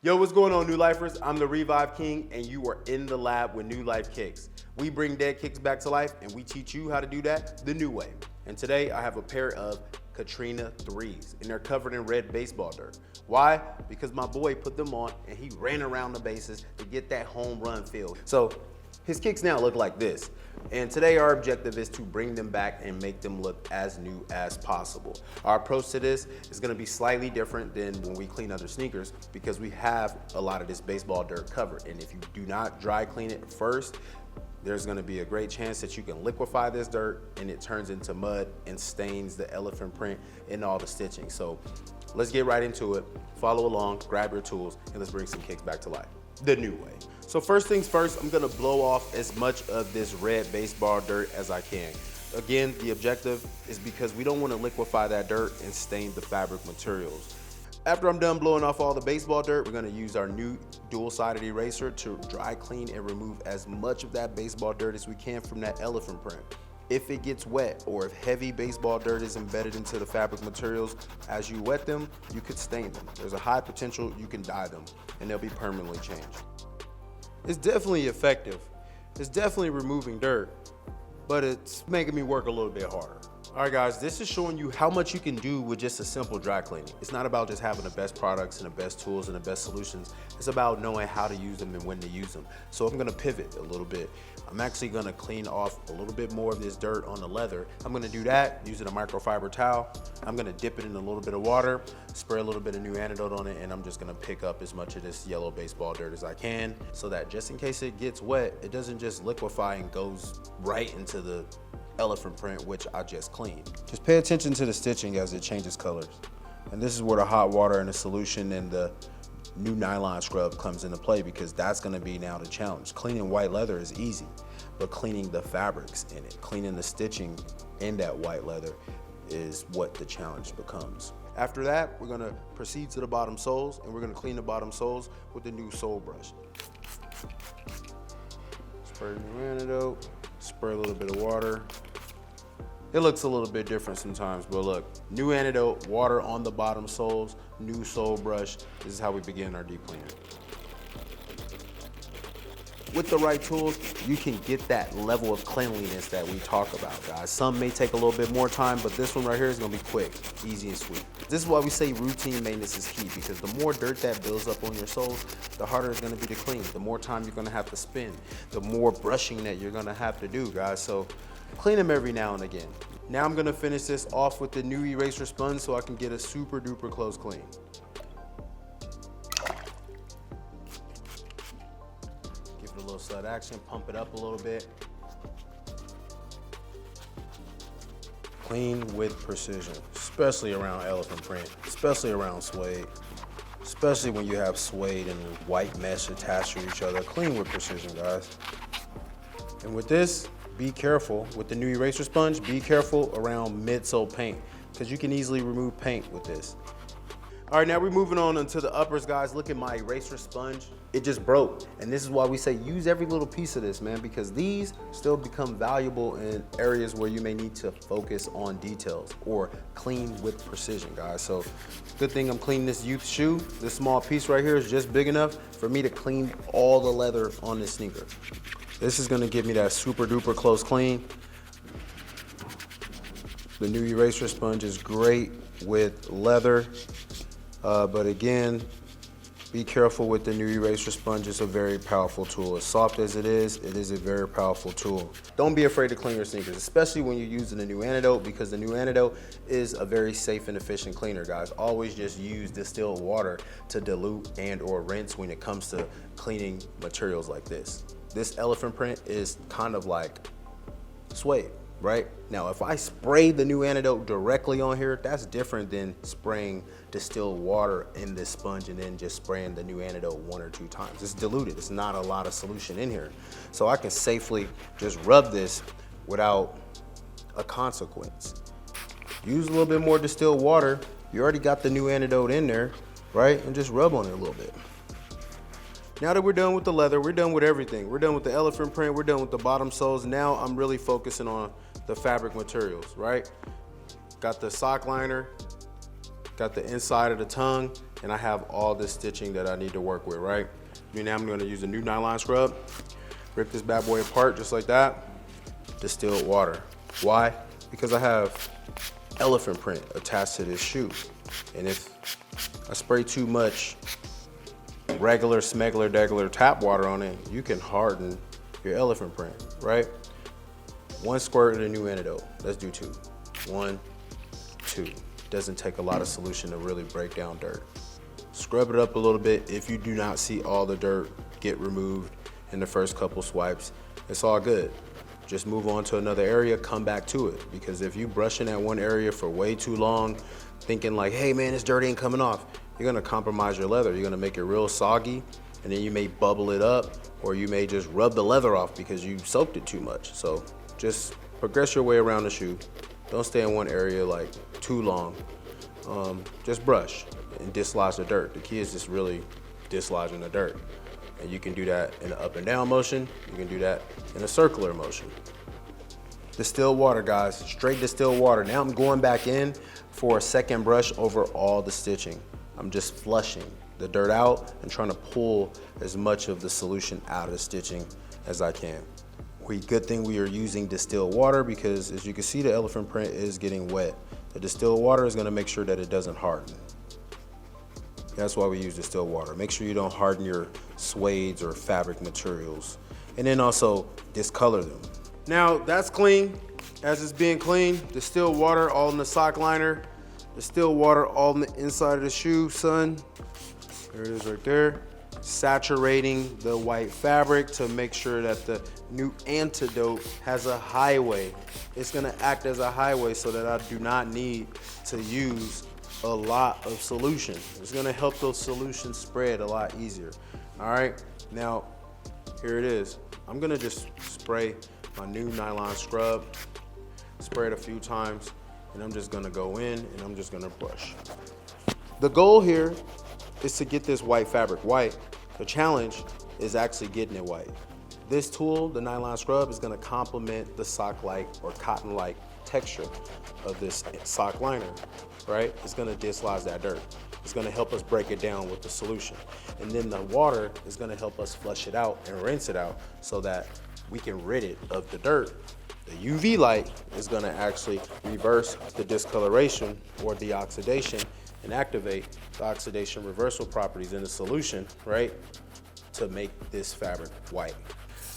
Yo, what's going on, New Lifers? I'm the Revive King, and you are in the lab with NuLife Kicks. We bring dead kicks back to life, and we teach you how to do that the new way. And today, I have a pair of Katrina 3's, and they're covered in red baseball dirt. Why? Because my boy put them on, and he ran around the bases to get that home run feel. So his kicks now look like this. And today our objective is to bring them back and make them look as new as possible. Our approach to this is gonna be slightly different than when we clean other sneakers because we have a lot of this baseball dirt covered. And if you do not dry clean it first, there's gonna be a great chance that you can liquefy this dirt and it turns into mud and stains the elephant print and all the stitching. So let's get right into it. Follow along, grab your tools, and let's bring some kicks back to life the new way. So first things first, I'm gonna blow off as much of this red baseball dirt as I can. Again, the objective is because we don't wanna liquefy that dirt and stain the fabric materials. After I'm done blowing off all the baseball dirt, we're gonna use our new dual-sided eraser to dry clean and remove as much of that baseball dirt as we can from that elephant print. If it gets wet or if heavy baseball dirt is embedded into the fabric materials, as you wet them, you could stain them. There's a high potential you can dye them and they'll be permanently changed. It's definitely effective. It's definitely removing dirt, but it's making me work a little bit harder. All right, guys, this is showing you how much you can do with just a simple dry cleaning. It's not about just having the best products and the best tools and the best solutions. It's about knowing how to use them and when to use them. So I'm gonna pivot a little bit. I'm actually gonna clean off a little bit more of this dirt on the leather. I'm gonna do that using a microfiber towel. I'm gonna dip it in a little bit of water, spray a little bit of Nu Antidote on it, and I'm just gonna pick up as much of this yellow baseball dirt as I can so that just in case it gets wet, it doesn't just liquefy and goes right into the elephant print, which I just cleaned. Just pay attention to the stitching as it changes colors. And this is where the hot water and the solution and the new nylon scrub comes into play because that's gonna be now the challenge. Cleaning white leather is easy, but cleaning the fabrics in it, cleaning the stitching in that white leather is what the challenge becomes. After that, we're gonna proceed to the bottom soles and we're gonna clean the bottom soles with the new sole brush. Spray Nu Antidote, spray a little bit of water. It looks a little bit different sometimes, but look, Nu Antidote, water on the bottom soles, new sole brush. This is how we begin our deep cleaning. With the right tools, you can get that level of cleanliness that we talk about, guys. Some may take a little bit more time, but this one right here is gonna be quick, easy and sweet. This is why we say routine maintenance is key, because the more dirt that builds up on your soles, the harder it's gonna be to clean. The more time you're gonna have to spend, the more brushing that you're gonna have to do, guys. So clean them every now and again. Now I'm gonna finish this off with the new eraser sponge so I can get a super duper close clean. Give it a little slight action, pump it up a little bit. Clean with precision, especially around elephant print, especially around suede, especially when you have suede and white mesh attached to each other. Clean with precision, guys. And with this, be careful with the new eraser sponge, be careful around midsole paint because you can easily remove paint with this. All right, now we're moving on into the uppers, guys. Look at my eraser sponge. It just broke. And this is why we say use every little piece of this, man, because these still become valuable in areas where you may need to focus on details or clean with precision, guys. So good thing I'm cleaning this youth shoe. This small piece right here is just big enough for me to clean all the leather on this sneaker. This is gonna give me that super duper close clean. The new eraser sponge is great with leather, but again, be careful with the new eraser sponge. It's a very powerful tool. As soft as it is a very powerful tool. Don't be afraid to clean your sneakers, especially when you're using the Nu Antidote, because the Nu Antidote is a very safe and efficient cleaner, guys. Always just use distilled water to dilute and or rinse when it comes to cleaning materials like this. This elephant print is kind of like suede, right? Now, if I spray the Nu Antidote directly on here, that's different than spraying distilled water in this sponge and then just spraying the Nu Antidote 1 or 2 times. It's diluted, it's not a lot of solution in here. So I can safely just rub this without a consequence. Use a little bit more distilled water. You already got the Nu Antidote in there, right? And just rub on it a little bit. Now that we're done with the leather, we're done with everything. We're done with the elephant print, we're done with the bottom soles. Now I'm really focusing on the fabric materials, right? Got the sock liner, got the inside of the tongue, and I have all this stitching that I need to work with, right? Now I'm gonna use a new nylon scrub, rip this bad boy apart just like that, distilled water. Why? Because I have elephant print attached to this shoe. And if I spray too much regular smegular degular tap water on it, you can harden your elephant print, right? 1 squirt of the Nu Antidote. Let's do 2. 1, 2. Doesn't take a lot of solution to really break down dirt. Scrub it up a little bit. If you do not see all the dirt get removed in the first couple swipes, it's all good. Just move on to another area, come back to it. Because if you brushing that one area for way too long, thinking like, hey man, this dirt ain't coming off, you're gonna compromise your leather. You're gonna make it real soggy, and then you may bubble it up, or you may just rub the leather off because you soaked it too much. So just progress your way around the shoe. Don't stay in one area like too long. Just brush and dislodge the dirt. The key is just really dislodging the dirt. And you can do that in an up and down motion. You can do that in a circular motion. Distilled water, guys, straight distilled water. Now I'm going back in for a second brush over all the stitching. I'm just flushing the dirt out and trying to pull as much of the solution out of the stitching as I can. Good thing we are using distilled water, because as you can see, the elephant print is getting wet. The distilled water is gonna make sure that it doesn't harden. That's why we use distilled water. Make sure you don't harden your suedes or fabric materials. And then also discolor them. Now that's clean. As it's being cleaned, distilled water all in the sock liner, distilled water all in the inside of the shoe, son. There it is right there. Saturating the white fabric to make sure that the Nu Antidote has a highway. It's gonna act as a highway so that I do not need to use a lot of solution. It's gonna help those solutions spread a lot easier. All right, now here it is. I'm gonna just spray my new nylon scrub, spray it a few times, and I'm just gonna go in and I'm just gonna brush. The goal here is to get this white fabric white. The challenge is actually getting it white. This tool, the nylon scrub, is gonna complement the sock-like or cotton-like texture of this sock liner, right? It's gonna dislodge that dirt. It's gonna help us break it down with the solution. And then the water is gonna help us flush it out and rinse it out so that we can rid it of the dirt. The UV light is gonna actually reverse the discoloration or the oxidation and activate the oxidation reversal properties in the solution, right? To make this fabric white.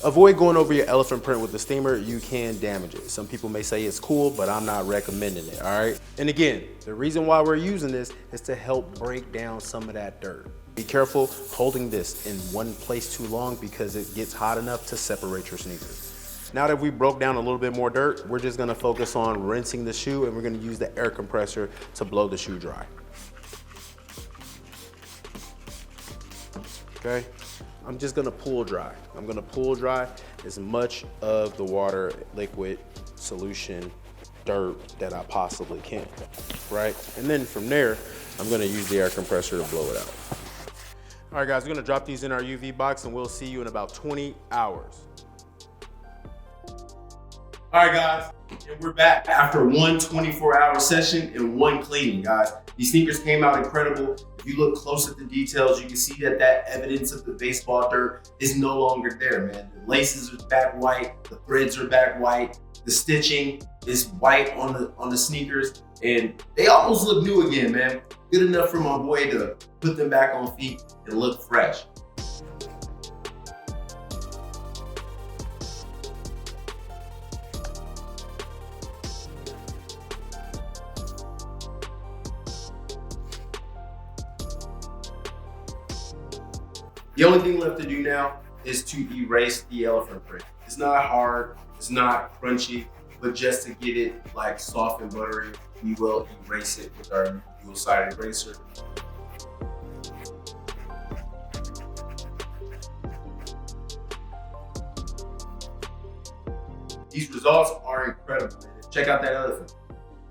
Avoid going over your elephant print with the steamer. You can damage it. Some people may say it's cool, but I'm not recommending it, all right? And again, the reason why we're using this is to help break down some of that dirt. Be careful holding this in one place too long because it gets hot enough to separate your sneakers. Now that we broke down a little bit more dirt, we're just gonna focus on rinsing the shoe, and we're gonna use the air compressor to blow the shoe dry. Okay? I'm just gonna pull dry. I'm gonna pull dry as much of the water, liquid, solution, dirt that I possibly can, right? And then from there, I'm gonna use the air compressor to blow it out. All right, guys, we're gonna drop these in our UV box and we'll see you in about 20 hours. All right, guys, and we're back after one 24-hour session and one cleaning, guys. These sneakers came out incredible. If you look close at the details, you can see that that evidence of the baseball dirt is no longer there, man. The laces are back white, the threads are back white, the stitching is white on the sneakers, and they almost look new again, man. Good enough for my boy to put them back on feet and look fresh. The only thing left to do now is to erase the elephant print. It's not hard, it's not crunchy, but just to get it like soft and buttery, we will erase it with our dual-sided eraser. These results are incredible, man. Check out that elephant.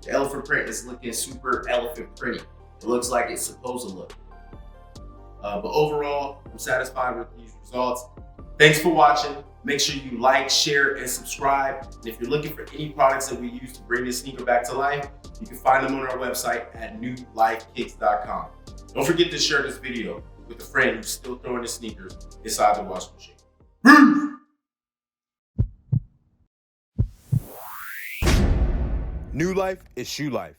The elephant print is looking super elephant pretty. It looks like it's supposed to look. But overall, I'm satisfied with these results. Thanks for watching. Make sure you like, share, and subscribe. And if you're looking for any products that we use to bring this sneaker back to life, you can find them on our website at NuLifeKicks.com. Don't forget to share this video with a friend who's still throwing his sneakers inside the washing machine. New life is shoe life.